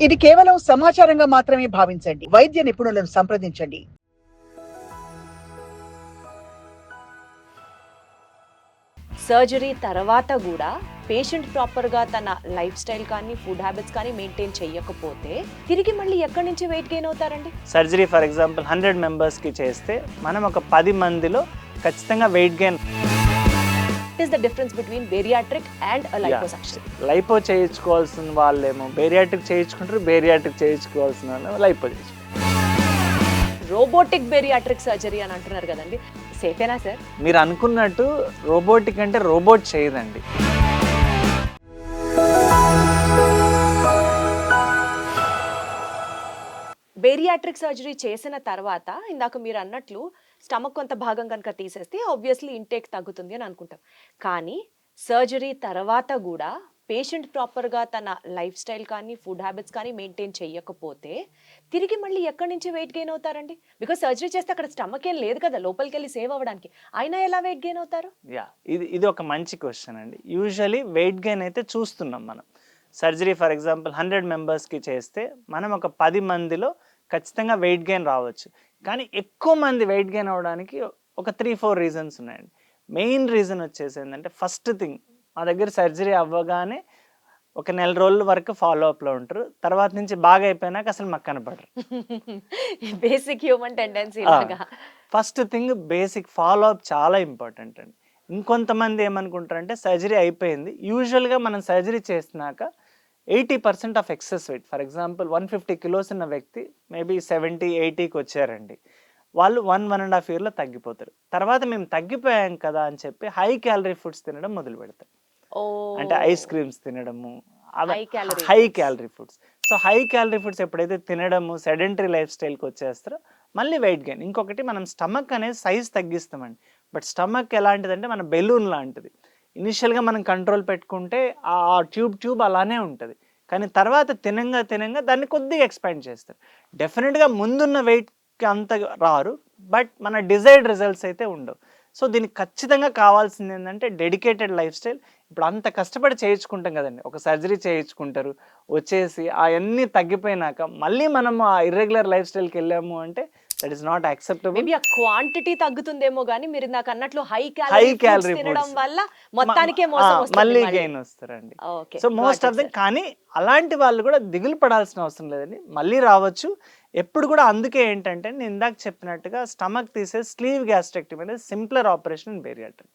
ఇది కేవలం సమాచారంగా మాత్రమే భావించండి. వైద్య నిపుణులను సంప్రదించండి. సర్జరీ తర్వాత కూడా పేషెంట్ ప్రాపర్గా తన లైఫ్ స్టైల్ కానీ ఫుడ్ హ్యాబిట్స్ కానీ మెయింటైన్ చేయకపోతే తిరిగి మళ్ళీ ఎక్కడి నుంచి వెయిట్ గెయిన్ అవుతారండి? సర్జరీ ఫర్ ఎగ్జాంపుల్ 100 మెంబర్స్కి చేస్తే మనం ఒక 10 మందిలో ఖచ్చితంగా weight gain. What is the difference between bariatric and liposuction? Lipo చేయించుకోవాల్సిన వాళ్ళేమో బేరియాట్రిక్ చేయించుకుంటారు, బేరియాట్రిక్ చేయించుకోవాల్సిన వాళ్ళు లైపో చేయించుకుంటారు. రోబోటిక్ బేరియాట్రిక్ సర్జరీ అని అంటున్నారు కదండి, సేఫేనా సార్? మీరు అనుకున్నట్టు రోబోటిక్ అంటే రోబోట్ చేయదండి. బేరియాట్రిక్ సర్జరీ చేసిన తర్వాత ఇందాక మీరు అన్నట్లు స్టమక్ కొంత భాగం కనుక తీసేస్తే ఆబ్వియస్లీ ఇంటేక్ తగ్గుతుంది అని అనుకుంటాం. కానీ సర్జరీ తర్వాత కూడా పేషెంట్ ప్రాపర్గా తన లైఫ్ స్టైల్ కానీ ఫుడ్ హ్యాబిట్స్ కానీ మెయింటైన్ చేయకపోతే తిరిగి మళ్ళీ ఎక్కడి నుంచి వెయిట్ గెయిన్ అవుతారండి? బికాస్ సర్జరీ చేస్తే అక్కడ స్టమక్ ఏం లేదు కదా లోపలికి వెళ్ళి సేవ్ అవ్వడానికి, అయినా ఎలా వెయిట్ గెయిన్ అవుతారు? ఇది ఒక మంచి క్వశ్చన్ అండి. యూజువలీ వెయిట్ గెయిన్ అయితే చూస్తున్నాం మనం. సర్జరీ ఫర్ ఎగ్జాంపుల్ 100 మెంబర్స్కి చేస్తే మనం ఒక 10 మందిలో ఖచ్చితంగా వెయిట్ గెయిన్ రావచ్చు. కానీ ఎక్కువ మంది వెయిట్ గెయిన్ అవ్వడానికి ఒక 3-4 రీజన్స్ ఉన్నాయండి. మెయిన్ రీజన్ వచ్చేసి ఏంటంటే, ఫస్ట్ థింగ్ మా దగ్గర సర్జరీ అవ్వగానే ఒక నెల రోజుల వరకు ఫాలో అప్లో ఉంటారు. తర్వాత నుంచి బాగా అయిపోయినాక అసలు మాకు కనపడరు. బేసిక్ హ్యూమన్ టెండెన్సీ లాగా. First thing basic follow up చాలా ఇంపార్టెంట్ అండి. ఇంకొంతమంది ఏమనుకుంటారంటే సర్జరీ అయిపోయింది. యూజువల్గా మనం సర్జరీ చేసినాక 80% of excess wait, for example 150 kilos ఉన్న వ్యక్తి మేబీ 70-80కి వచ్చారండి, వాళ్ళు 1-1.5 ఇయర్లో తగ్గిపోతారు. తర్వాత మేము తగ్గిపోయాం కదా అని చెప్పి హై క్యాలరీ ఫుడ్స్ తినడం మొదలు పెడతారు. అంటే ఐస్ క్రీమ్స్ తినడము, high calorie foods. So high calorie foods ఎప్పుడైతే తినడము, సెడెంటరీ లైఫ్ స్టైల్కి వచ్చేస్తారో మళ్ళీ వెయిట్ గెయిన్. ఇంకొకటి, మనం స్టమక్ అనేది సైజ్ తగ్గిస్తామండి. బట్ స్టమక్ ఎలాంటిదంటే మన బెలూన్ లాంటిది. ఇనిషియల్గా మనం కంట్రోల్ పెట్టుకుంటే ఆ ట్యూబ్ అలానే ఉంటుంది. కానీ తర్వాత తినంగా దాన్ని కొద్దిగా ఎక్స్పాండ్ చేస్తారు. డెఫినెట్గా ముందున్న వెయిట్కి అంత రారు, బట్ మన డిజైర్డ్ రిజల్ట్స్ అయితే ఉండవు. సో దీనికి ఖచ్చితంగా కావాల్సింది ఏంటంటే డెడికేటెడ్ లైఫ్ స్టైల్. ఇప్పుడు అంత కష్టపడి చేయించుకుంటాం కదండి, ఒక సర్జరీ చేయించుకుంటారు, వచ్చేసి అవన్నీ తగ్గిపోయినాక మళ్ళీ మనం ఆ ఇర్రెగ్యులర్ లైఫ్ స్టైల్కి వెళ్ళాము అంటే that is not acceptable. Maybe ఆ క్వాంటిటీ తగ్గుతుందేమో కానీ మీరు నాకు అన్నట్లు హై క్యాలరీ తినడం వల్ల మొత్తానికే మోసం వస్తుంది, మళ్ళీ గెయిన్ వస్తారండి. So most of them. కానీ అలాంటి వాళ్ళు కూడా దిగులు పడాల్సిన అవసరం లేదండి, మళ్ళీ రావచ్చు ఎప్పుడు కూడా. అందుకే ఏంటంటే నేను ఇందాక చెప్పినట్టుగా స్టమక్ తీసే స్లీవ్ గ్యాస్ట్రెక్టమీ అనేది simpler operation in bariatric.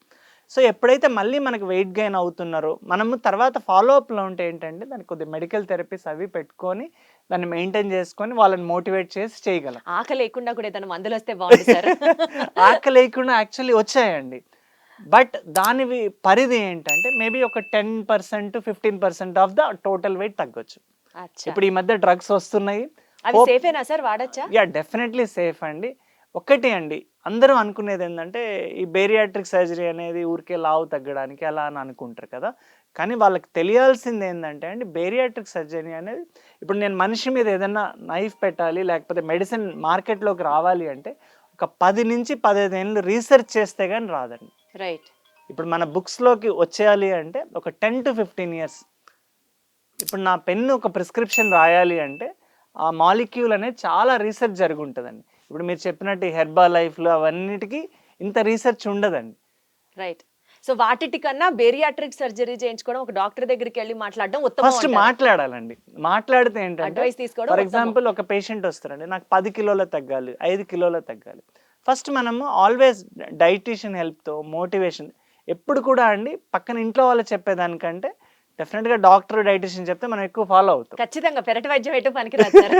So ఎప్పుడైతే మళ్ళీ మనకు వెయిట్ గెయిన్ అవుతున్నారో మనము తర్వాత ఫాలోఅప్లో ఉంటే ఏంటంటే దానికి కొద్దిగా మెడికల్ థెరపీస్ అవి పెట్టుకొని దాన్ని మెయింటైన్ చేసుకొని వాళ్ళని మోటివేట్ చేసి చేయగలం. ఆకలి లేకుండా కూడా ఏదైనా మందులు వస్తే బాగుంది సార్. ఆకలి లేకుండా యాక్చువల్లీ వచ్చాయండి, బట్ దాని పరిధి ఏంటంటే మేబీ ఒక 10%-15% ఆఫ్ ద టోటల్ వెయిట్ తగ్గొచ్చు. ఇప్పుడు ఈ మధ్య డ్రగ్స్ వస్తున్నాయి. అవి సేఫేనా సార్, వాడచ్చా? డెఫినెట్లీ సేఫ్ అండి. ఒకటి అండి, అందరూ అనుకునేది ఏంటంటే ఈ బేరియాట్రిక్ సర్జరీ అనేది ఊరికే లావు తగ్గడానికి అలా అని అనుకుంటారు కదా. కానీ వాళ్ళకి తెలియాల్సింది ఏంటంటే అండి, బేరియాట్రిక్ సర్జరీ అనేది, ఇప్పుడు నేను మనిషి మీద ఏదైనా నైఫ్ పెట్టాలి లేకపోతే మెడిసిన్ మార్కెట్లోకి రావాలి అంటే ఒక 10-15 ఏళ్ళు రీసెర్చ్ చేస్తే కానీ రాదండి. రైట్. ఇప్పుడు మన బుక్స్లోకి వచ్చేయాలి అంటే ఒక 10-15 ఇయర్స్. ఇప్పుడు నా పెన్ను ఒక ప్రిస్క్రిప్షన్ రాయాలి అంటే ఆ మాలిక్యూల్ అనేది చాలా రీసెర్చ్ జరిగి ఉంటుందండి. ఇప్పుడు మీరు చెప్పినట్టు హెర్బా లైఫ్లో అవన్నిటికీ ఇంత రీసెర్చ్ ఉండదండి. రైట్. సో వాటికన్నా బేరియాట్రిక్ సర్జరీ చేయించుకోవడం, ఒక డాక్టర్ దగ్గరికి వెళ్ళి మాట్లాడడం ఉత్తమం. ఫస్ట్ మాట్లాడాలండి. మాట్లాడితే ఏంటంటే అడ్వైస్ తీసుకోవడం. ఫర్ ఎగ్జాంపుల్ ఒక పేషెంట్ వస్తారండి, నాకు 10 కిలోలు తగ్గాలి, 5 కిలోలు తగ్గాలి. ఫస్ట్ మనము ఆల్వేస్ డైటీషియన్ హెల్ప్తో మోటివేషన్ ఎప్పుడు కూడా అండి, పక్కన ఇంట్లో వాళ్ళు చెప్పేదానికంటే డెఫినెట్గా డాక్టర్ డైటీషియన్ చెప్తే మనం ఎక్కువ ఫాలో అవుతాం. ఖచ్చితంగా పెరటి వైద్యం ఎటు పనికిరాదు సార్.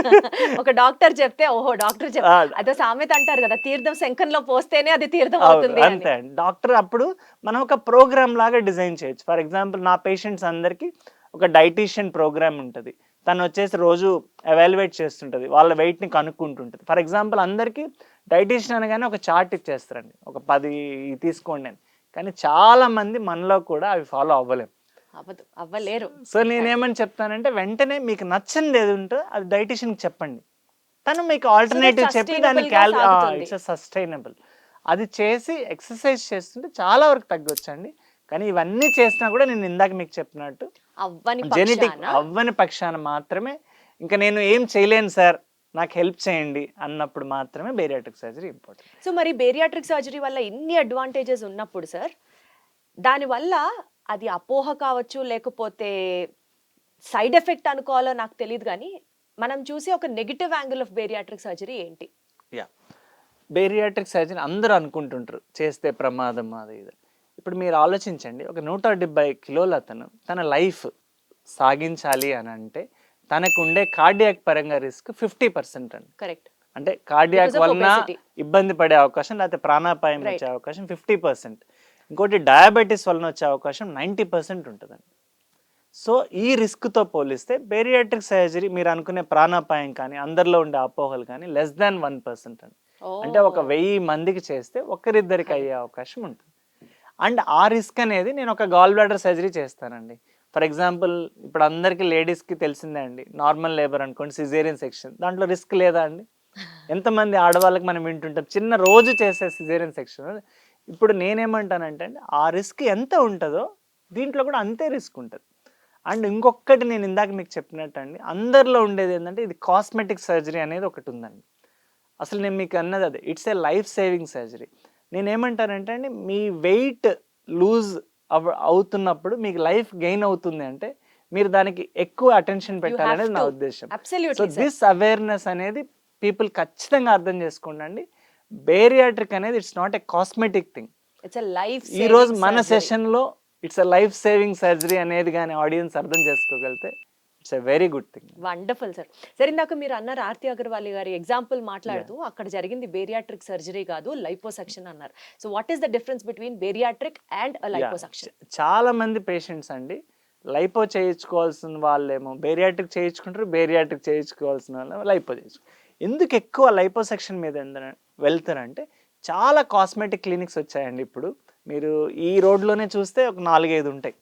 ఒక డాక్టర్ చెప్తే ఓహో డాక్టర్ చెప్తే అదో సామెత అంటారు కదా, తీర్థం శంఖంలో పోస్తేనే అది తీర్థం అవుతుంది. అంతే అండి. డాక్టర్ అప్పుడు మనం ఒక ప్రోగ్రామ్ లాగా డిజైన్ చేయొచ్చు. ఫర్ ఎగ్జాంపుల్ నా పేషెంట్స్ అందరికీ ఒక డైటీషియన్ ప్రోగ్రామ్ ఉంటుంది. తను వచ్చేసి రోజు ఎవాల్యుయేట్ చేస్తుంటుంది, వాళ్ళ వెయిట్ని కనుక్కుంటుంటుంది. ఫర్ ఎగ్జాంపుల్ అందరికీ డైటీషియన్ అనగానే ఒక చార్ట్ ఇచ్చేస్తారండి, ఒక 10 తీసుకోండి అని. కానీ చాలా మంది మనలో కూడా అవి ఫాలో అవ్వలేరు. సో నేనేమని చెప్తానంటే, వెంటనే మీకు నచ్చనిది ఏది ఉంటే అది డైటీషియన్కి చెప్పండి, తను మీకు ఆల్టర్నేటివ్ చెప్పి దాన్ని ఇట్స్ సస్టైనబుల్ అది చేసి ఎక్సర్సైజ్ చేస్తుంటే చాలా వరకు తగ్గొచ్చండి. కానీ ఇవన్నీ చేసినా కూడా నేను ఇందాక మీకు చెప్పినట్టు జెనెటిక్ అవ్వని పక్షాన మాత్రమే ఇంకా నేను ఏం చేయలేను సార్, నాకు హెల్ప్ చేయండి అన్నప్పుడు మాత్రమే బేరియాట్రిక్ సర్జరీ ఇంపార్టెంట్. సో మరి బేరియాట్రిక్ సర్జరీ వల్ల ఇన్ని అడ్వాంటేజెస్ ఉన్నప్పుడు సార్, దానివల్ల అది అపోహ కావచ్చు, లేకపోతే సైడ్ ఎఫెక్ట్ అనుకోవాలో నాకు తెలియదు, కానీ మనం చూసే ఒక negative angle of bariatric surgery ఏంటి? యా, బేరియాట్రిక్ సర్జరీ అందరూ అనుకుంటుంటారు చేస్తే ప్రమాదం అది ఇది. ఇప్పుడు మీరు ఆలోచించండి, ఒక 170 కిలోల అతను తన లైఫ్ సాగించాలి అని అంటే తనకు ఉండే కార్డియాక్ పరంగా రిస్క్ 50% అండి. కరెక్ట్. అంటే కార్డియాక్ Because of వలన obesity. ఇబ్బంది పడే అవకాశం, లేకపోతే ప్రాణాపాయం Right. వచ్చే అవకాశం 50%. ఇంకోటి డయాబెటీస్ వలన వచ్చే అవకాశం 90% ఉంటుందండి. సో ఈ రిస్క్తో పోలిస్తే బేరియాట్రిక్ సర్జరీ మీరు అనుకునే ప్రాణాపాయం కానీ అందరిలో ఉండే అపోహలు కానీ లెస్ దాన్ 1% అండి. అంటే ఒక 1000 మందికి చేస్తే ఒకరిద్దరికి అయ్యే అవకాశం ఉంటుంది. అండ్ ఆ రిస్క్ అనేది నేను ఒక గాల్ బ్లాడర్ సర్జరీ చేస్తానండి. ఫర్ ఎగ్జాంపుల్ ఇప్పుడు అందరికీ లేడీస్కి తెలిసిందే అండి, నార్మల్ లేబర్ అనుకోండి, సిజేరియన్ సెక్షన్, దాంట్లో రిస్క్ లేదా అండి? ఎంతమంది ఆడవాళ్ళకి మనం వింటుంటాం చిన్న రోజు చేసే సిజేరియన్ సెక్షన్. ఇప్పుడు నేనేమంటానంటే అండి, ఆ రిస్క్ ఎంత ఉంటుందో దీంట్లో కూడా అంతే రిస్క్ ఉంటుంది. అండ్ ఇంకొకటి నేను ఇందాక మీకు చెప్పినట్టు అండి, అందరిలో ఉండేది ఏంటంటే ఇది కాస్మెటిక్ సర్జరీ అనేది ఒకటి ఉందండి. అసలు నేను మీకు అన్నది అదే, it's a life saving surgery. నేనేమంటానంటే అండి, మీ వెయిట్ లూజ్ అవుతున్నప్పుడు మీకు లైఫ్ గెయిన్ అవుతుంది అంటే మీరు దానికి ఎక్కువ అటెన్షన్ పెట్టాలనేది నా ఉద్దేశం. So absolutely sir. This awareness అనేది పీపుల్ ఖచ్చితంగా అర్థం చేసుకోండి. బేరియాట్రిక్ అనేది it's not a cosmetic thing. It's a life ఈ రోజు మన సెషన్లో it's a life saving surgery అనేది కానీ ఆడియన్స్ అర్థం చేసుకోగలిగితే it's a very good thing. Wonderful sir. Sir ఇందాక మీరు అన్నారు ఆర్తి అగర్వాల్ గారి ఎగ్జాంపుల్ మాట్లాడుతూ అక్కడ జరిగింది బేరియాట్రిక్ సర్జరీ కాదు లైపోసక్షన్ అన్నారు. So what is the difference between bariatric and liposuction? చాలా మంది పేషెంట్స్ అండి లైపో చేయించుకోవాల్సిన వాళ్ళేమో బేరియాట్రిక్ చేయించుకుంటారు, బేరియాట్రిక్ చేయించుకోవాల్సిన వాళ్ళు లైపో చేయించుకుంటారు. ఎందుకు ఎక్కువ లైపోసెక్షన్ మీద వెళ్తారంటే చాలా కాస్మెటిక్ క్లినిక్స్ వచ్చాయండి. ఇప్పుడు మీరు ఈ రోడ్లోనే చూస్తే ఒక 4-5 ఉంటాయి.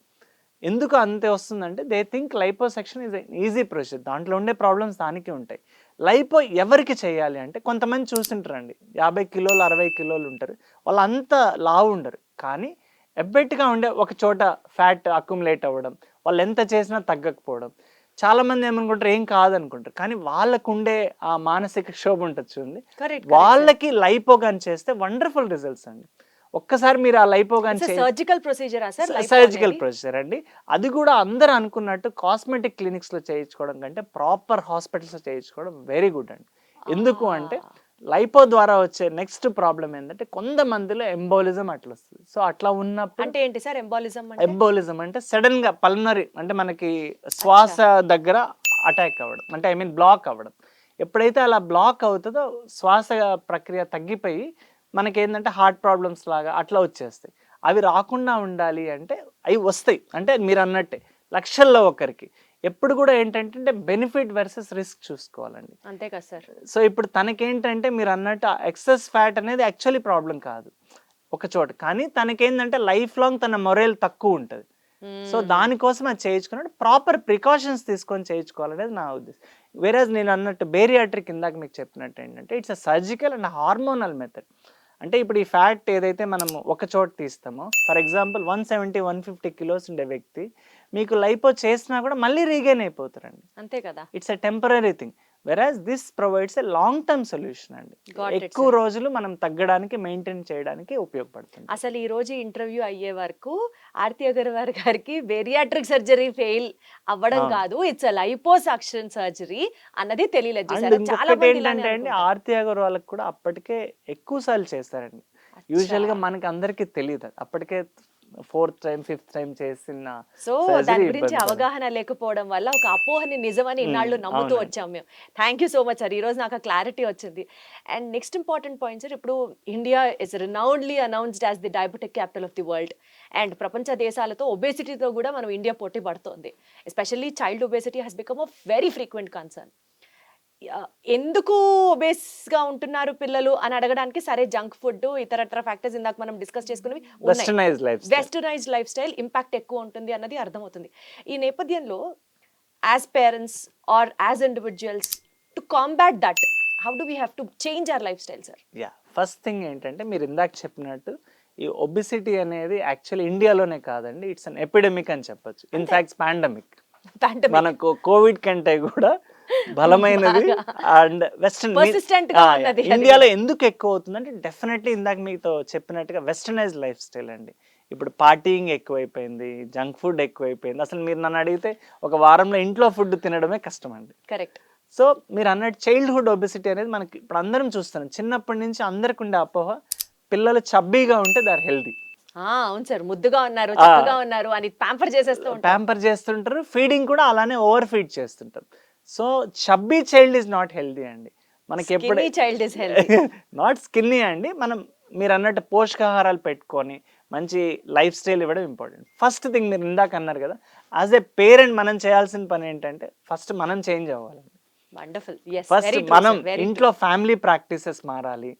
ఎందుకు అంతే వస్తుందంటే they think liposuction is easy procedure, దాంట్లో ఉండే ప్రాబ్లమ్స్ దానికి ఉంటాయి. లైపో ఎవరికి చేయాలి అంటే కొంతమంది చూస్తుంటారండి 50 కిలోలు 60 కిలోలు ఉంటారు, వాళ్ళు అంత లావు ఉండరు, కానీ ఎబ్బెట్టుగా ఉండే ఒక చోట ఫ్యాట్ అక్యుములేట్ అవ్వడం, వాళ్ళు ఎంత చేసినా తగ్గకపోవడం. చాలామంది ఏమనుకుంటారు ఏం కాదనుకుంటారు, కానీ వాళ్ళకు ఉండే ఆ మానసిక క్షోభ ఉంటుంది చూడండి, వాళ్ళకి లైపోగాన్ చేస్తే వండర్ఫుల్ రిజల్ట్స్ అండి. ఒక్కసారి మీరు ఆ లైపోగాన్ సర్జికల్ ప్రొసీజర్ సర్జికల్ ప్రొసీజర్ అండి. అది కూడా అందరూ అనుకున్నట్టు కాస్మెటిక్ క్లినిక్స్లో చేయించుకోవడం కంటే ప్రాపర్ హాస్పిటల్స్లో చేయించుకోవడం వెరీ గుడ్ అండి. ఎందుకు అంటే లైపో ద్వారా వచ్చే నెక్స్ట్ ప్రాబ్లం ఏంటంటే కొంతమందిలో ఎంబోలిజం అట్లా వస్తుంది. సో అట్లా ఉన్నప్పుడు అంటే ఏంటి సార్ ఎంబోలిజం? ఎంబోలిజం అంటే సడన్ గా పల్మనరీ అంటే మనకి శ్వాస దగ్గర అటాక్ అవ్వడం, అంటే ఐ మీన్ బ్లాక్ అవ్వడం. ఎప్పుడైతే అలా బ్లాక్ అవుతుందో శ్వాస ప్రక్రియ తగ్గిపోయి మనకి ఏంటంటే హార్ట్ ప్రాబ్లమ్స్ లాగా అట్లా వచ్చేస్తాయి. అవి రాకుండా ఉండాలి అంటే అవి వస్తాయి, అంటే మీరు అన్నట్టే లక్షల్లో ఒకరికి. ఎప్పుడు కూడా ఏంటంటే బెనిఫిట్ వర్సెస్ రిస్క్ చూసుకోవాలండి. అంతే కదా సార్. సో ఇప్పుడు తనకేంటంటే మీరు అన్నట్టు ఎక్సెస్ ఫ్యాట్ అనేది యాక్చువల్లీ ప్రాబ్లం కాదు ఒక చోట, కానీ తనకేంటంటే లైఫ్ లాంగ్ తన మొరేల్ తక్కువ ఉంటుంది. సో దానికోసం అది చేయించుకున్నట్టు ప్రాపర్ ప్రికాషన్స్ తీసుకొని చేయించుకోవాలనేది నా ఉద్దేశం. వేరేజ్ నేను అన్నట్టు బేరియాట్రిక్ ఇందాక మీకు చెప్పినట్టు ఏంటంటే it's a surgical and hormonal method. అంటే ఇప్పుడు ఈ ఫ్యాట్ ఏదైతే మనం ఒక చోట తీస్తామో, ఫర్ ఎగ్జాంపుల్ 170-150 కిలోస్ ఉండే వ్యక్తి మీకు లైపో చేసినా కూడా మళ్ళీ రీగైన్ అయిపోతారండి. అంతే కదా. ఇట్స్ ఎ టెంపరరీ థింగ్, వెరాజ్ this provides a long term solution అండి. ఎక్కువ రోజులు మనం తగ్గడానికి మెయింటైన్ చేయడానికి ఉపయోగపడుతుంది. అసలు ఈ రోజు ఇంటర్వ్యూ అయ్యే వరకు ఆర్తి అగర్వాల్ గారికి బేరియాట్రిక్ సర్జరీ ఫెయిల్ అవ్వడం కాదు, ఇట్స్ ఎ లైపోసక్షన్ సర్జరీ అన్నది తెలియలేదు. ఏంటంటే అండి ఆర్తి అగర్వాల్ కూడా అప్పటికే ఎక్కువ సార్లు చేస్తారండి. యూజువల్ గా మనకి అందరికి తెలియదు, అప్పటికే 4th టైం 5th టైం చేసిన. సో దాని గురించి అవగాహన లేకపోవడం వల్ల ఒక అపోహని నిజమని ఇన్నాళ్ళు నమ్ముతూ వచ్చాం మేము. Thank you so much sir, ఈ రోజు నాకు క్లారిటీ వచ్చింది. And next important point sir, ఇప్పుడు India is renownedly announced as the diabetic capital of the world. And ప్రపంచ దేశాలతో ఒబేసిటీతో కూడా మనం ఇండియా పోటీ పడుతోంది. Especially child obesity has become a very frequent concern. ఎందుకు ఒబేస్గా ఉంటున్నారు పిల్లలు అని అడగడానికి సరే జంక్ ఫుడ్ ఇతరత్ర ఫ్యాక్టర్స్ ఇందాక మనం డిస్కస్ చేసుకున్నవి వెస్టర్నైజ్డ్ లైఫ్ స్టైల్ ఇంపాక్ట్ ఎక్కువ ఉంటుంది అన్నది అర్థమవుతుంది. ఈ నేపథ్యంలో as parents or as individuals to combat that, how do we have to change our life style sir? First thing ఏంటంటే మీరు ఇందాక చెప్పినట్టు ఈ ఒబిసిటీ అనేది యాక్చువల్లీ ఇండియాలోనే కాదండి, ఇట్స్ అన్ ఎపిడమిక్ అని చెప్పొచ్చు. In fact pandemic. మనకు కోవిడ్ కంటే కూడా బలమైనది బాగా. అండ్ వెస్టర్న్ Persistent గా ఉన్నది అది ఇండియాలో ఎందుకు ఎక్కువ అవుతుందంటే డెఫినెట్లీ ఇందాక మీతో చెప్పినట్టుగా వెస్టర్నైజ్ లైఫ్ స్టైల్ అండి. ఇప్పుడు పార్టీయింగ్ ఎక్కువైపోయింది, జంక్ ఫుడ్ ఎక్కువైపోయింది. అసలు మీరు నన్ను అడిగితే ఒక వారంలో ఇంట్లో ఫుడ్ తినడమే కష్టం అండి. కరెక్ట్. సో మీరు అన్నట్టు చైల్డ్హుడ్ ఒబెసిటీ అనేది మనకి ఇప్పుడు అందరం చూస్తున్నాం. చిన్నప్పటి నుంచి అందరికి ఉండే అపోహ పిల్లలు చబ్బీగా ఉంటే దే ఆర్ హెల్దీ. అవును సార్, ముద్దుగా ఉన్నారు, చక్కగా ఉన్నారు అని ప్యాంపర్ చేసేస్తూ ఉంటారు. ప్యాంపర్ చేస్తుంటారు, ఫీడింగ్ కూడా అలానే ఓవర్ ఫీడ్ చేస్తుంటారు. So chubby child is not healthy అండి. మనకి ఎప్పుడు skinny child is healthy. Not skinny అండి. మనం మీరు అన్నట్టు పోషకాహారాలు పెట్టుకొని మంచి లైఫ్ స్టైల్ ఇవ్వడం ఇంపార్టెంట్. ఫస్ట్ థింగ్ మీరు ఇందాక అన్నారు కదా, యాజ్ ఏ పేరెంట్ మనం చేయాల్సిన పని ఏంటంటే ఫస్ట్ మనం చేంజ్ అవ్వాలండి. వండర్ఫుల్. ఫస్ట్ మనం ఇంట్లో ఫ్యామిలీ ప్రాక్టీసెస్ మారాలి.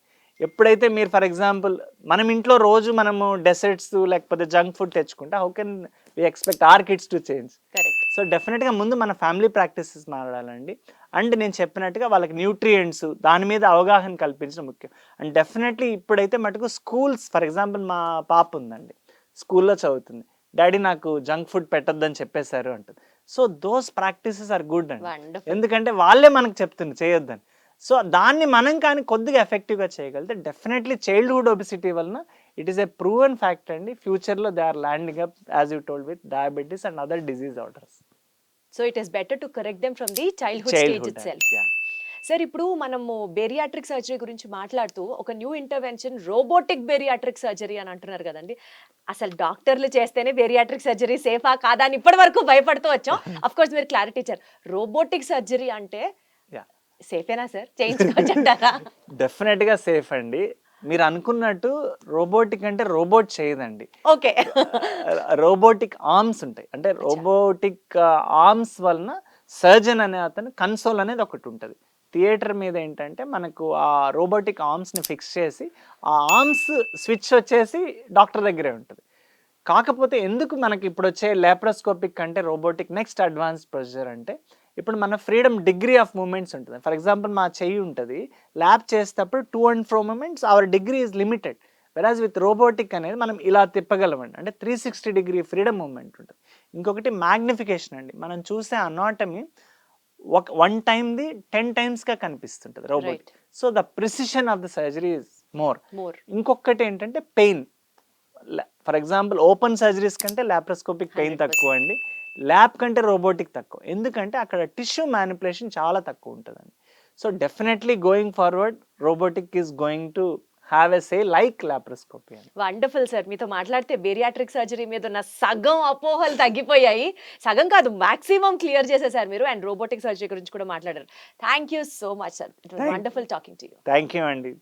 ఎప్పుడైతే మీరు ఫర్ ఎగ్జాంపుల్ మనం ఇంట్లో రోజు మనము డెసర్ట్స్ లేకపోతే జంక్ ఫుడ్ తెచ్చుకుంటే how can we expect our kids to change? Correct. So డెఫినెట్గా ముందు మన ఫ్యామిలీ ప్రాక్టీసెస్ మారాలండి. అండ్ నేను చెప్పినట్టుగా వాళ్ళకి న్యూట్రియంట్స్ దాని మీద అవగాహన కల్పించడం ముఖ్యం. అండ్ డెఫినెట్లీ ఇప్పుడైతే మటుకు స్కూల్స్, ఫర్ ఎగ్జాంపుల్ మా పాప ఉందండి, స్కూల్లో చదువుతుంది, డాడీ నాకు జంక్ ఫుడ్ పెట్టొద్దని చెప్పేశారు అంటుంది. So those practices are good అండి. వండర్ఫుల్. ఎందుకంటే వాళ్ళే మనకు చెప్తున్నారు చేయొద్దని. సో దాన్ని మనం కానీ కొద్దిగా ఎఫెక్టివ్గా చేయగలిగితే డెఫినెట్లీ చైల్డ్హుడ్ ఒబెసిటీ వలన it is a proven fact అండి. ఫ్యూచర్లో they are landing up as you told with diabetes and other disease orders. So it is better to correct them from the childhood stage itself. Sir, ఇప్పుడు మనము bariatric surgery గురించి మాట్లాడుతూ ఒక new intervention robotic bariatric surgery అని అంటున్నారు కదండి. అసలు డాక్టర్లు చేస్తేనే బేరియాట్రిక్ సర్జరీ సేఫా కాదా అని ఇప్పటి వరకు భయపడుతూ వచ్చాం. అఫ్ కోర్స్ మీరు క్లారిటీ ఇచ్చారు. రోబోటిక్ సర్జరీ అంటే సేఫేనా సార్? చేయించుకోవచ్చు అంటారా? డెఫినెట్గా సేఫ్ అండి. మీరు అనుకున్నట్టు రోబోటిక్ అంటే రోబోట్ చేయదండి. ఓకే. రోబోటిక్ ఆర్మ్స్ ఉంటాయి. అంటే రోబోటిక్ ఆర్మ్స్ వలన సర్జన్ అనే అతను కన్సోల్ అనేది ఒకటి ఉంటుంది. థియేటర్ మీద ఏంటంటే మనకు ఆ రోబోటిక్ ఆర్మ్స్ని ఫిక్స్ చేసి ఆ ఆర్మ్స్ స్విచ్ వచ్చేసి డాక్టర్ దగ్గరే ఉంటుంది. కాకపోతే ఎందుకు మనకి ఇప్పుడు వచ్చే లాప్రోస్కోపిక్ అంటే రోబోటిక్ నెక్స్ట్ అడ్వాన్స్ ప్రొసీజర్ అంటే ఇప్పుడు మన ఫ్రీడమ్ డిగ్రీ ఆఫ్ మూమెంట్స్ ఉంటుంది. ఫర్ ఎగ్జాంపుల్ మా చెయ్యి ఉంటుంది, ల్యాబ్ చేసేటప్పుడు 2 and 4 moments our degree is limited. Whereas with robotic అనేది మనం ఇలా తిప్పగలమండి. అంటే 360 degree ఫ్రీడమ్ మూమెంట్ ఉంటుంది. ఇంకొకటి మ్యాగ్నిఫికేషన్ అండి. మనం చూసే అనాటమీ వన్ టైమ్ది 10 times కనిపిస్తుంటుంది robot. So the precision of the surgery is more. ఇంకొకటి ఏంటంటే pain. For example open surgeries కంటే లాప్రోస్కోపిక్ పెయిన్ తక్కువ అండి, ల్యాబ్ కంటే రోబోటిక్ తక్కువ. ఎందుకంటే అక్కడ టిష్యూ మ్యానిపులేషన్ చాలా తక్కువ ఉంటుందండి. So definitely going forward robotic is going to have a say like laparoscopy. Wonderful sir, మీతో మాట్లాడితే బేరియాట్రిక్ సర్జరీ మీద ఉన్న సగం అపోహలు తగ్గిపోయాయి. సగం కాదు, మాక్సిమం క్లియర్ చేసేసారు మీరు. అండ్ రోబోటిక్ సర్జరీ గురించి కూడా మాట్లాడారు. Thank you so much sir. Wonderful talking to you. Thank you అండి.